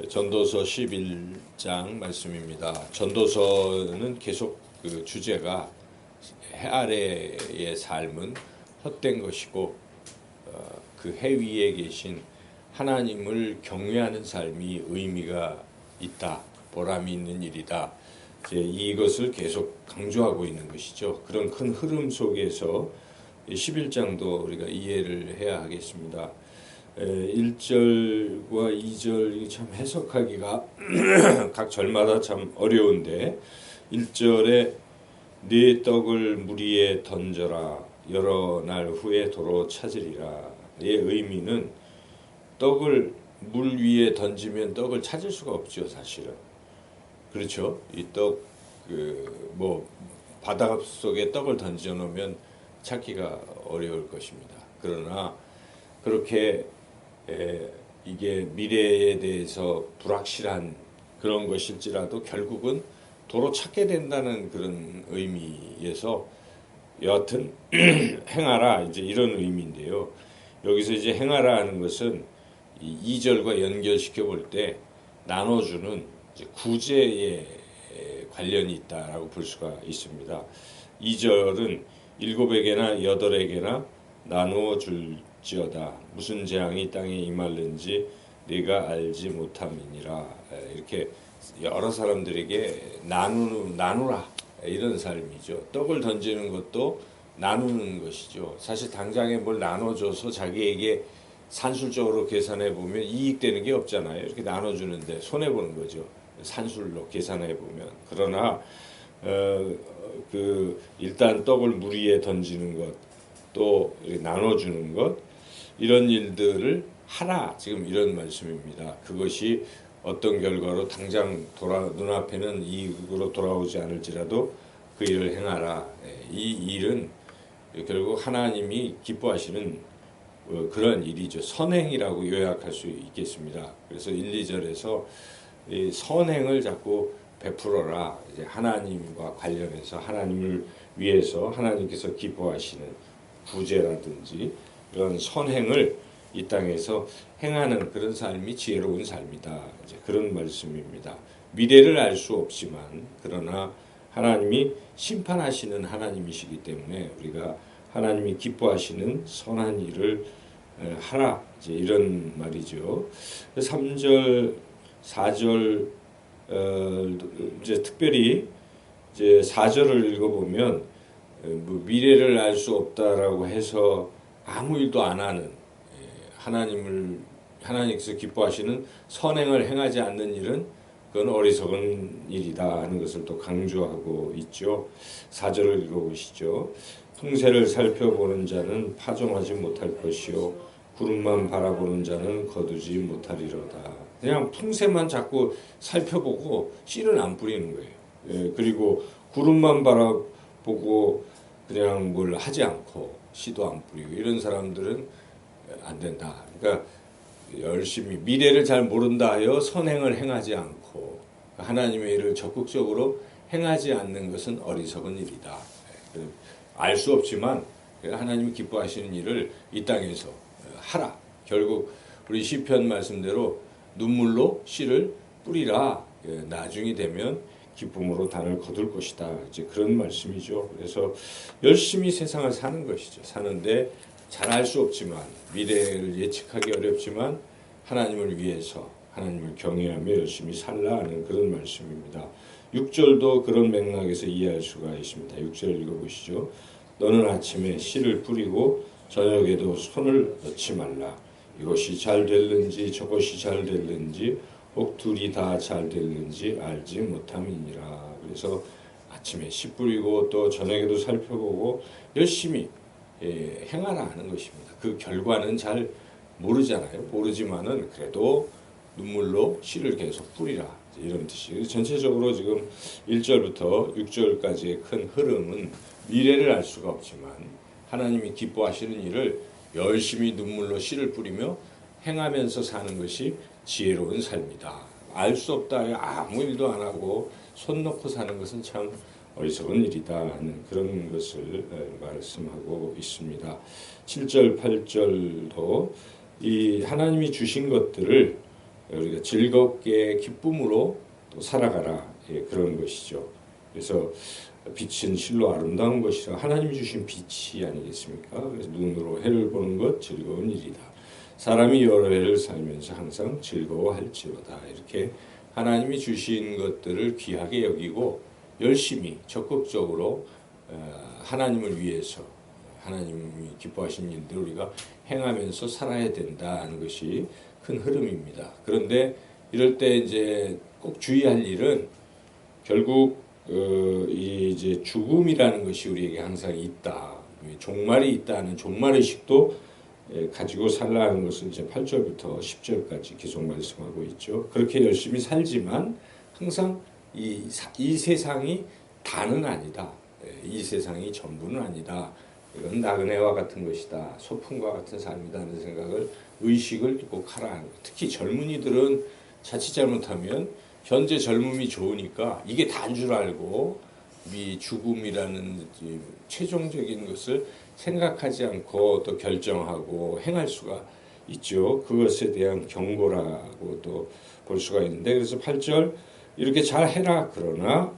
전도서 11장 말씀입니다. 전도서는 계속 그 주제가 해 아래의 삶은 헛된 것이고 그 해 위에 계신 하나님을 경외하는 삶이 의미가 있다, 보람이 있는 일이다. 이것을 계속 강조하고 있는 것이죠. 그런 큰 흐름 속에서 11장도 우리가 이해를 해야 하겠습니다. 1절과 2절 참 해석하기가 각 절마다 참 어려운데 1절에 네 떡을 물 위에 던져라 여러 날 후에 도로 찾으리라. 의 의미는 떡을 물 위에 던지면 떡을 찾을 수가 없죠, 사실은. 그렇죠? 이 떡 바닷 속에 떡을 던져 놓으면 찾기가 어려울 것입니다. 그러나 그렇게 이게 미래에 대해서 불확실한 그런 것일지라도 결국은 도로 찾게 된다는 그런 의미에서 여하튼 행하라 이제 이런 의미인데요. 여기서 이제 행하라 하는 것은 이 2절과 연결시켜 볼 때 나눠주는 이제 구제에 관련이 있다라고 볼 수가 있습니다. 2절은 7에게나 8에게나 나누어 줄지어다. 무슨 재앙이 땅에 임할는지 네가 알지 못함이니라. 이렇게 여러 사람들에게 나누라 이런 삶이죠. 떡을 던지는 것도 나누는 것이죠. 사실 당장에 뭘 나눠줘서 자기에게 산술적으로 계산해 보면 이익되는 게 없잖아요. 이렇게 나눠주는데 손해 보는 거죠. 산술로 계산해 보면. 그러나 일단 떡을 물 위에 던지는 것, 또 나눠주는 것 이런 일들을 하라 지금 이런 말씀입니다. 그것이 어떤 결과로 당장 눈앞에는 이익으로 돌아오지 않을지라도 그 일을 행하라. 이 일은 결국 하나님이 기뻐하시는 그런 일이죠. 선행이라고 요약할 수 있겠습니다. 그래서 1, 2절에서 이 선행을 자꾸 베풀어라. 이제 하나님과 관련해서 하나님을 위해서 하나님께서 기뻐하시는 구제라든지 이런 선행을 이 땅에서 행하는 그런 삶이 지혜로운 삶이다. 이제 그런 말씀입니다. 미래를 알 수 없지만 그러나 하나님이 심판하시는 하나님이시기 때문에 우리가 하나님이 기뻐하시는 선한 일을 하라. 이제 이런 말이죠. 3절, 4절 이제 특별히 이제 4절을 읽어보면 미래를 알 수 없다라고 해서 아무 일도 안 하는 하나님께서 기뻐하시는 선행을 행하지 않는 일은 그건 어리석은 일이다 하는 것을 또 강조하고 있죠. 4절을 읽어보시죠. 풍세를 살펴보는 자는 파종하지 못할 것이요 구름만 바라보는 자는 거두지 못하리로다. 그냥 풍세만 자꾸 살펴보고 씨를 안 뿌리는 거예요. 그리고 구름만 바라보고 그냥 뭘 하지 않고 씨도 안 뿌리고 이런 사람들은 안 된다. 그러니까 열심히 미래를 잘 모른다 하여 선행을 행하지 않고 하나님의 일을 적극적으로 행하지 않는 것은 어리석은 일이다. 알 수 없지만 하나님이 기뻐하시는 일을 이 땅에서 하라. 결국 우리 시편 말씀대로 눈물로 씨를 뿌리라. 나중이 되면 기쁨으로 단을 거둘 것이다. 이제 그런 말씀이죠. 그래서 열심히 세상을 사는 것이죠. 사는데 잘 알 수 없지만 미래를 예측하기 어렵지만 하나님을 위해서 하나님을 경외하며 열심히 살라 하는 그런 말씀입니다. 6절도 그런 맥락에서 이해할 수가 있습니다. 6절 읽어보시죠. 너는 아침에 씨를 뿌리고 저녁에도 손을 넣지 말라. 이것이 잘 될는지 저것이 잘 될는지 혹 둘이 다 잘 될는지 알지 못함이니라. 그래서 아침에 씨 뿌리고 또 저녁에도 살펴보고 열심히 행하라 하는 것입니다. 그 결과는 잘 모르잖아요. 모르지만은 그래도 눈물로 씨를 계속 뿌리라. 이런 뜻이. 전체적으로 지금 1절부터 6절까지의 큰 흐름은 미래를 알 수가 없지만 하나님이 기뻐하시는 일을 열심히 눈물로 씨를 뿌리며 행하면서 사는 것이 지혜로운 삶이다. 알 수 없다. 아무 일도 안 하고 손 놓고 사는 것은 참 어리석은 일이다 하는 그런 것을 말씀하고 있습니다. 7절, 8절도 이 하나님이 주신 것들을 우리가 즐겁게 기쁨으로 또 살아가라. 예, 그런 것이죠. 그래서 빛은 실로 아름다운 것이라 하나님이 주신 빛이 아니겠습니까? 그래서 눈으로 해를 보는 것 즐거운 일이다. 사람이 여러 해를 살면서 항상 즐거워할지로다. 이렇게 하나님이 주신 것들을 귀하게 여기고 열심히 적극적으로 하나님을 위해서 하나님이 기뻐하시는 일들 우리가 행하면서 살아야 된다는 것이 큰 흐름입니다. 그런데 이럴 때 이제 꼭 주의할 일은 결국 이 이제 죽음이라는 것이 우리에게 항상 있다. 종말이 있다는 종말의식도 가지고 살라는 것을 이제 8절부터 10절까지 계속 말씀하고 있죠. 그렇게 열심히 살지만 항상 이 세상이 다는 아니다. 이 세상이 전부는 아니다. 이건 나그네와 같은 것이다. 소풍과 같은 삶이다 하는 생각을 의식을 꼭 하라. 특히 젊은이들은 자칫 잘못하면 현재 젊음이 좋으니까 이게 다인 줄 알고 이 죽음이라는 최종적인 것을 생각하지 않고 또 결정하고 행할 수가 있죠. 그것에 대한 경고라고 또 볼 수가 있는데 그래서 8절 이렇게 잘 해라. 그러나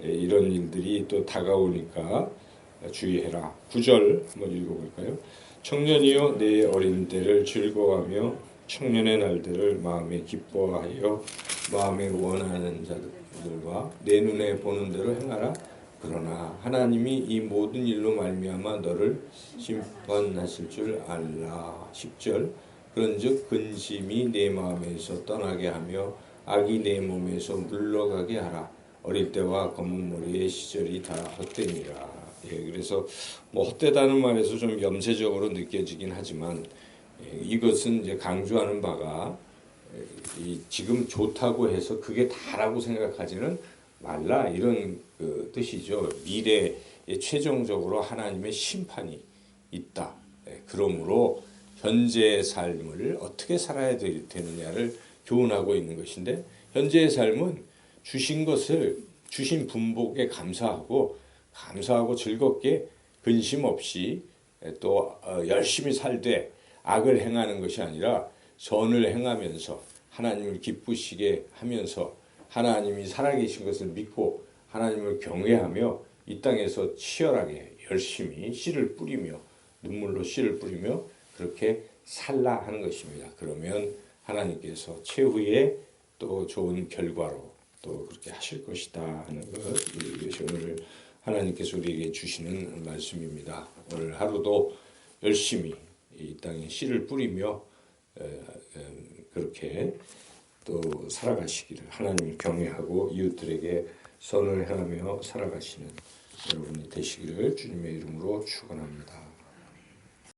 이런 일들이 또 다가오니까 주의해라. 9절 한번 읽어볼까요? 청년이여 내 어린 때를 즐거워하며 청년의 날들을 마음에 기뻐하여 마음에 원하는 자들과 내 눈에 보는 대로 행하라. 그러나 하나님이 이 모든 일로 말미암아 너를 심판하실 줄 알라. 10절 그런즉 근심이 내 마음에서 떠나게 하며 악이 내 몸에서 물러가게 하라. 어릴 때와 검은 머리의 시절이 다 헛되니라. 예, 그래서 뭐 헛되다는 말에서 좀 염세적으로 느껴지긴 하지만 이것은 이제 강조하는 바가 지금 좋다고 해서 그게 다라고 생각하지는 말라 이런 그 뜻이죠. 미래에 최종적으로 하나님의 심판이 있다. 그러므로 현재의 삶을 어떻게 살아야 되느냐를 교훈하고 있는 것인데 현재의 삶은 주신 것을 주신 분복에 감사하고 즐겁게 근심 없이 또 열심히 살되 악을 행하는 것이 아니라 선을 행하면서 하나님을 기쁘시게 하면서 하나님이 살아계신 것을 믿고 하나님을 경외하며 이 땅에서 치열하게 열심히 씨를 뿌리며 눈물로 씨를 뿌리며 그렇게 살라 하는 것입니다. 그러면 하나님께서 최후의 또 좋은 결과로 또 그렇게 하실 것이다 하는 것 이것이 오늘 하나님께서 우리에게 주시는 말씀입니다. 오늘 하루도 열심히 이 땅에 씨를 뿌리며 그렇게 또 살아가시기를 하나님을 경외하고 이웃들에게 선을 행하며 살아가시는 여러분이 되시기를 주님의 이름으로 축원합니다.